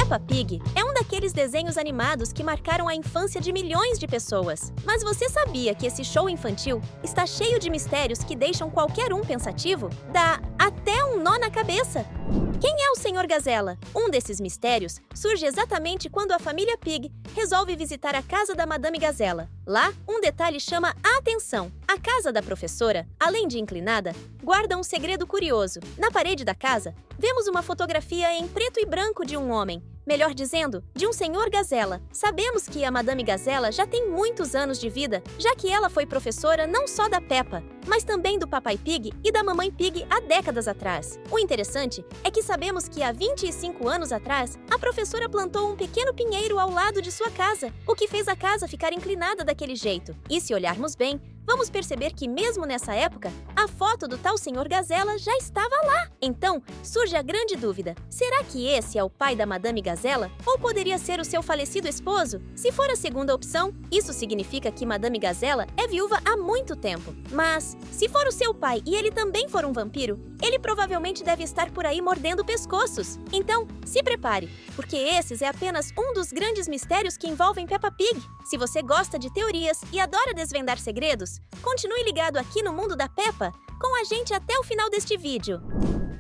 Peppa Pig é um daqueles desenhos animados que marcaram a infância de milhões de pessoas. Mas você sabia que esse show infantil está cheio de mistérios que deixam qualquer um pensativo? Dá até um nó na cabeça! Quem é o Sr. Gazela? Um desses mistérios surge exatamente quando a família Pig resolve visitar a casa da Madame Gazela. Lá, um detalhe chama a atenção. A casa da professora, além de inclinada, guarda um segredo curioso. Na parede da casa, vemos uma fotografia em preto e branco de um homem. Melhor dizendo, de um Sr. Gazela. Sabemos que a Madame Gazela já tem muitos anos de vida, já que ela foi professora não só da Peppa, mas também do Papai Pig e da Mamãe Pig há décadas atrás. O interessante é que sabemos que há 25 anos atrás, a professora plantou um pequeno pinheiro ao lado de sua casa, o que fez a casa ficar inclinada daquele jeito. E se olharmos bem, vamos perceber que mesmo nessa época, a foto do tal Sr. Gazela já estava lá. Então, surge a grande dúvida. Será que esse é o pai da Madame Gazela? Ou poderia ser o seu falecido esposo? Se for a segunda opção, isso significa que Madame Gazela é viúva há muito tempo. Mas, se for o seu pai e ele também for um vampiro, ele provavelmente deve estar por aí mordendo pescoços. Então, se prepare, porque esses é apenas um dos grandes mistérios que envolvem Peppa Pig. Se você gosta de teorias e adora desvendar segredos, continue ligado aqui no Mundo da Peppa com a gente até o final deste vídeo.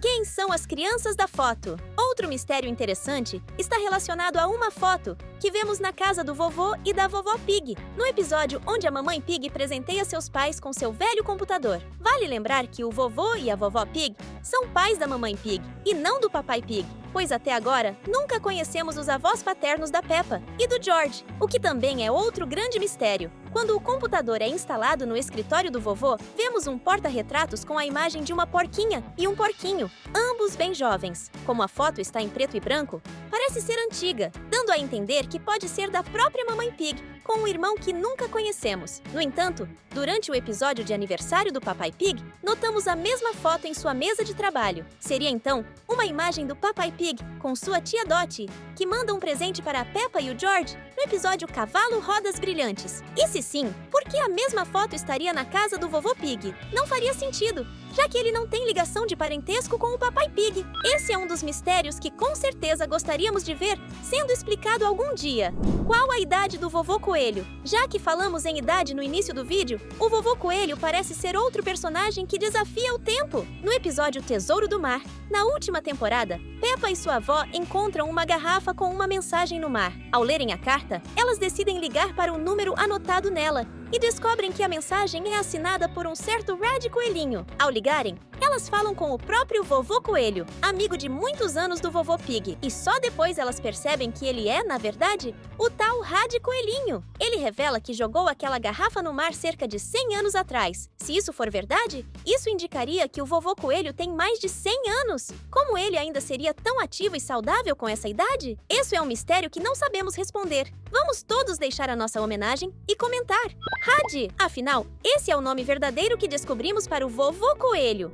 Quem são as crianças da foto? Outro mistério interessante está relacionado a uma foto que vemos na casa do vovô e da vovó Pig, no episódio onde a mamãe Pig presenteia seus pais com seu velho computador. Vale lembrar que o vovô e a vovó Pig são pais da mamãe Pig e não do papai Pig, pois até agora nunca conhecemos os avós paternos da Peppa e do George, o que também é outro grande mistério. Quando o computador é instalado no escritório do vovô, vemos um porta-retratos com a imagem de uma porquinha e um porquinho, ambos bem jovens. Como a foto está em preto e branco, parece ser antiga, dando a entender que pode ser da própria mamãe Pig, com um irmão que nunca conhecemos. No entanto, durante o episódio de aniversário do Papai Pig, notamos a mesma foto em sua mesa de trabalho. Seria então uma imagem do Papai Pig com sua tia Dottie, que manda um presente para a Peppa e o George no episódio Cavalo Rodas Brilhantes. E se sim, por que a mesma foto estaria na casa do vovô Pig? Não faria sentido, já que ele não tem ligação de parentesco com o Papai Pig. Esse é um dos mistérios que com certeza gostaríamos de ver sendo explicado algum dia. Qual a idade do vovô Coelho? Já que falamos em idade no início do vídeo, o vovô Coelho parece ser outro personagem que desafia o tempo. No episódio Tesouro do Mar, na última temporada, Peppa e sua avó encontram uma garrafa com uma mensagem no mar. Ao lerem a carta, elas decidem ligar para o número anotado nela e descobrem que a mensagem é assinada por um certo Red Coelhinho. Ao ligarem, elas falam com o próprio vovô Coelho, amigo de muitos anos do vovô Pig, e só depois elas percebem que ele é, na verdade, o tal Rad Coelhinho. Ele revela que jogou aquela garrafa no mar cerca de 100 anos atrás. Se isso for verdade, isso indicaria que o vovô Coelho tem mais de 100 anos. Como ele ainda seria tão ativo e saudável com essa idade? Isso é um mistério que não sabemos responder. Vamos todos deixar a nossa homenagem e comentar. Rad! Afinal, esse é o nome verdadeiro que descobrimos para o vovô Coelho.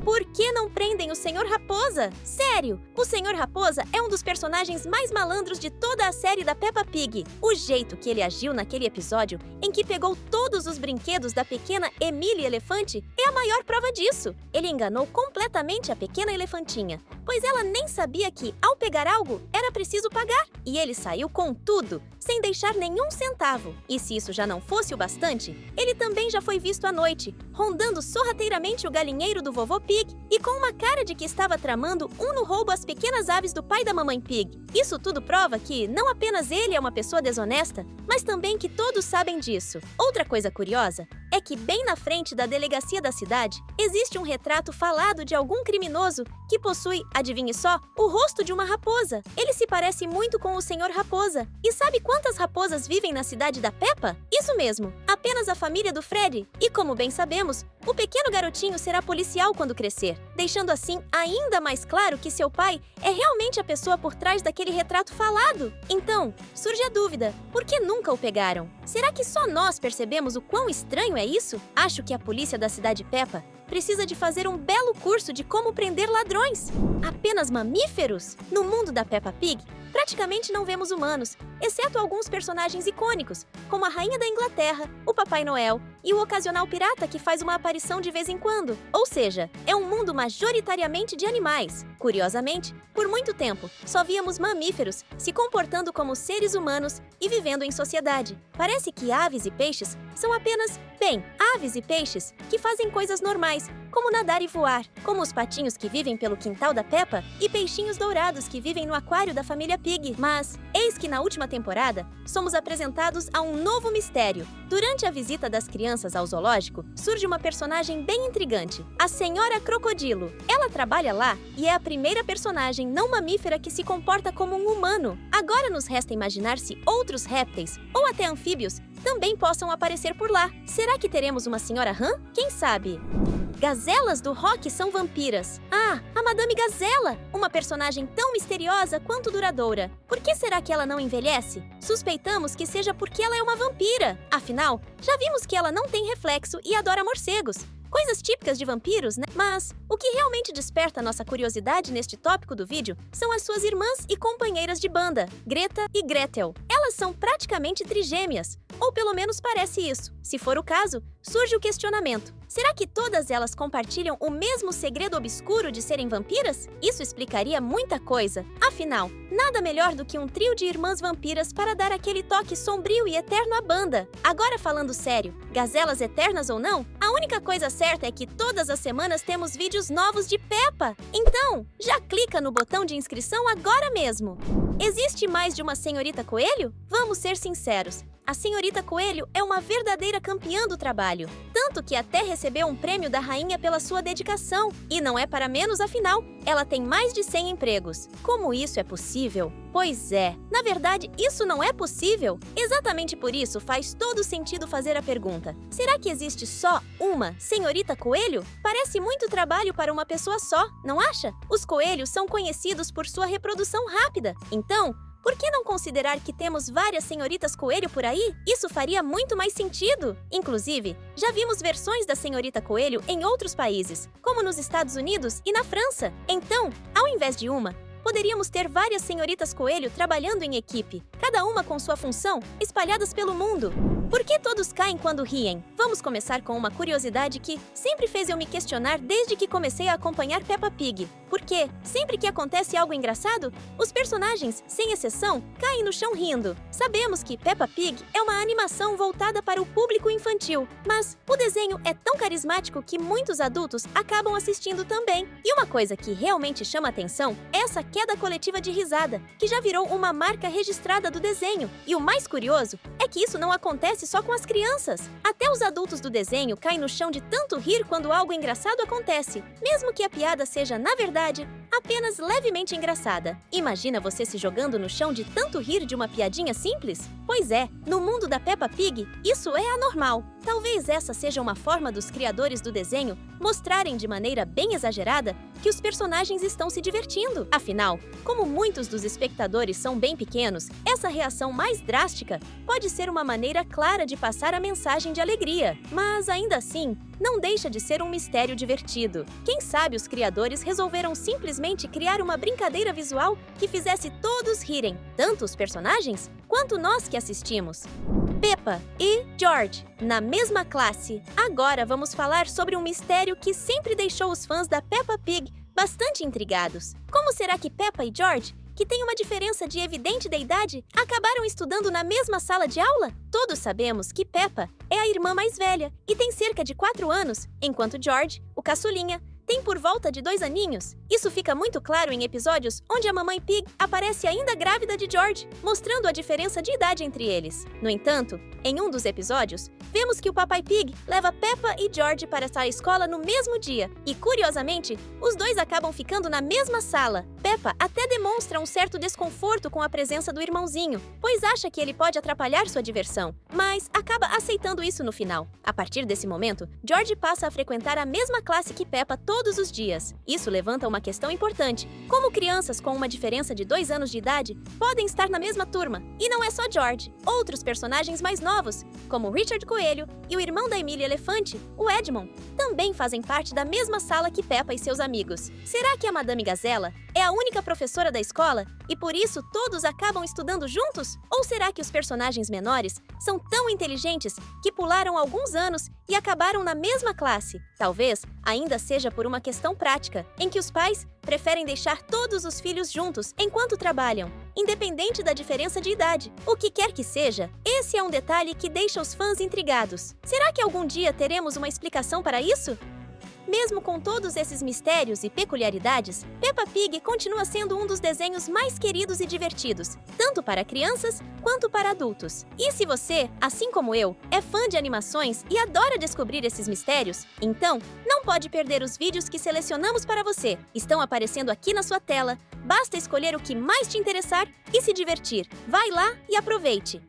Por que não prendem o Sr. Raposa? Sério, o Sr. Raposa é um dos personagens mais malandros de toda a série da Peppa Pig. O jeito que ele agiu naquele episódio, em que pegou todos os brinquedos da pequena Emily Elefante, é a maior prova disso. Ele enganou completamente a pequena elefantinha, pois ela nem sabia que, ao pegar algo, era preciso pagar. E ele saiu com tudo, sem deixar nenhum centavo. E se isso já não fosse o bastante, ele também já foi visto à noite, rondando sorrateiramente o galinheiro do vovô Pig e com uma cara de que estava tramando no roubo às pequenas aves do pai da mamãe Pig. Isso tudo prova que não apenas ele é uma pessoa desonesta, mas também que todos sabem disso. Outra coisa curiosa é que bem na frente da delegacia da cidade existe um retrato falado de algum criminoso que possui, adivinhe só, o rosto de uma raposa. Ele se parece muito com o Sr. Raposa. E sabe quantas raposas vivem na cidade da Peppa? Isso mesmo, apenas a família do Fred. E como bem sabemos, o pequeno garotinho será policial quando crescer, deixando assim ainda mais claro que seu pai é realmente a pessoa por trás daquele retrato falado. Então, surge a dúvida, por que nunca o pegaram? Será que só nós percebemos o quão estranho é isso? Acho que a polícia da cidade Peppa precisa de fazer um belo curso de como prender ladrões. Apenas mamíferos? No mundo da Peppa Pig, praticamente não vemos humanos, exceto alguns personagens icônicos, como a Rainha da Inglaterra, o Papai Noel e o ocasional pirata que faz uma aparição de vez em quando. Ou seja, é um mundo majoritariamente de animais. Curiosamente, por muito tempo, só víamos mamíferos se comportando como seres humanos e vivendo em sociedade. Parece que aves e peixes são apenas, aves e peixes que fazem coisas normais, como nadar e voar, como os patinhos que vivem pelo quintal da Peppa e peixinhos dourados que vivem no aquário da família Pig. Mas, eis que na última temporada, somos apresentados a um novo mistério. Durante a visita das crianças ao zoológico, surge uma personagem bem intrigante, a Senhora Crocodilo. Ela trabalha lá e é a primeira personagem não mamífera que se comporta como um humano. Agora nos resta imaginar se outros répteis, ou até anfíbios, também possam aparecer por lá. Será que teremos uma Senhora Rã? Quem sabe? Gazelas do rock são vampiras. Ah, a Madame Gazela! Uma personagem tão misteriosa quanto duradoura. Por que será que ela não envelhece? Suspeitamos que seja porque ela é uma vampira. Afinal, já vimos que ela não tem reflexo e adora morcegos. Coisas típicas de vampiros, né? Mas o que realmente desperta nossa curiosidade neste tópico do vídeo são as suas irmãs e companheiras de banda, Greta e Gretel. Elas são praticamente trigêmeas, ou pelo menos parece isso. Se for o caso, surge o questionamento. Será que todas elas compartilham o mesmo segredo obscuro de serem vampiras? Isso explicaria muita coisa. Afinal, nada melhor do que um trio de irmãs vampiras para dar aquele toque sombrio e eterno à banda. Agora falando sério, gazelas eternas ou não, a única coisa certa é que todas as semanas temos vídeos novos de Peppa. Então, já clica no botão de inscrição agora mesmo. Existe mais de uma Senhorita Coelho? Vamos ser sinceros. A Senhorita Coelho é uma verdadeira campeã do trabalho, tanto que até recebeu um prêmio da rainha pela sua dedicação. E não é para menos, afinal, ela tem mais de 100 empregos. Como isso é possível? Pois é, na verdade, isso não é possível. Exatamente por isso faz todo sentido fazer a pergunta: será que existe só uma Senhorita Coelho? Parece muito trabalho para uma pessoa só, não acha? Os coelhos são conhecidos por sua reprodução rápida. Então, por que não considerar que temos várias senhoritas coelho por aí? Isso faria muito mais sentido. Inclusive, já vimos versões da Senhorita Coelho em outros países, como nos Estados Unidos e na França. Então, ao invés de uma, poderíamos ter várias senhoritas coelho trabalhando em equipe, cada uma com sua função, espalhadas pelo mundo. Por que todos caem quando riem? Vamos começar com uma curiosidade que sempre fez eu me questionar desde que comecei a acompanhar Peppa Pig. Porque, sempre que acontece algo engraçado, os personagens, sem exceção, caem no chão rindo. Sabemos que Peppa Pig é uma animação voltada para o público infantil, mas o desenho é tão carismático que muitos adultos acabam assistindo também. E uma coisa que realmente chama atenção é essa queda coletiva de risada, que já virou uma marca registrada do desenho. E o mais curioso é que isso não acontece só com as crianças. Até os adultos do desenho caem no chão de tanto rir quando algo engraçado acontece, mesmo que a piada seja, na verdade, apenas levemente engraçada. Imagina você se jogando no chão de tanto rir de uma piadinha simples? Pois é, no mundo da Peppa Pig, isso é anormal. Talvez essa seja uma forma dos criadores do desenho mostrarem de maneira bem exagerada que os personagens estão se divertindo. Afinal, como muitos dos espectadores são bem pequenos, essa reação mais drástica pode ser uma maneira clara de passar a mensagem de alegria. Mas ainda assim, não deixa de ser um mistério divertido. Quem sabe os criadores resolveram simplesmente criar uma brincadeira visual que fizesse todos rirem, tanto os personagens quanto nós que assistimos. Peppa e George, na mesma classe. Agora vamos falar sobre um mistério que sempre deixou os fãs da Peppa Pig bastante intrigados. Como será que Peppa e George, que têm uma diferença de evidente idade, acabaram estudando na mesma sala de aula? Todos sabemos que Peppa é a irmã mais velha e tem cerca de 4 anos, enquanto George, o caçulinha, tem por volta de 2 aninhos. Isso fica muito claro em episódios onde a mamãe Pig aparece ainda grávida de George, mostrando a diferença de idade entre eles. No entanto, em um dos episódios, vemos que o papai Pig leva Peppa e George para a escola no mesmo dia. E, curiosamente, os dois acabam ficando na mesma sala. Peppa até demonstra um certo desconforto com a presença do irmãozinho, pois acha que ele pode atrapalhar sua diversão, mas acaba aceitando isso no final. A partir desse momento, George passa a frequentar a mesma classe que Peppa todos os dias. Isso levanta uma questão importante: como crianças com uma diferença de 2 anos de idade podem estar na mesma turma? E não é só George. Outros personagens mais novos, como Richard Coelho e o irmão da Emília Elefante, o Edmond, também fazem parte da mesma sala que Peppa e seus amigos. Será que a Madame Gazela é a única professora da escola e por isso todos acabam estudando juntos? Ou será que os personagens menores são tão inteligentes que pularam alguns anos e acabaram na mesma classe? Talvez ainda seja por uma questão prática, em que os pais preferem deixar todos os filhos juntos enquanto trabalham, independente da diferença de idade. O que quer que seja, esse é um detalhe que deixa os fãs intrigados. Será que algum dia teremos uma explicação para isso? Mesmo com todos esses mistérios e peculiaridades, Peppa Pig continua sendo um dos desenhos mais queridos e divertidos, tanto para crianças quanto para adultos. E se você, assim como eu, é fã de animações e adora descobrir esses mistérios, então não pode perder os vídeos que selecionamos para você. Estão aparecendo aqui na sua tela, basta escolher o que mais te interessar e se divertir. Vai lá e aproveite!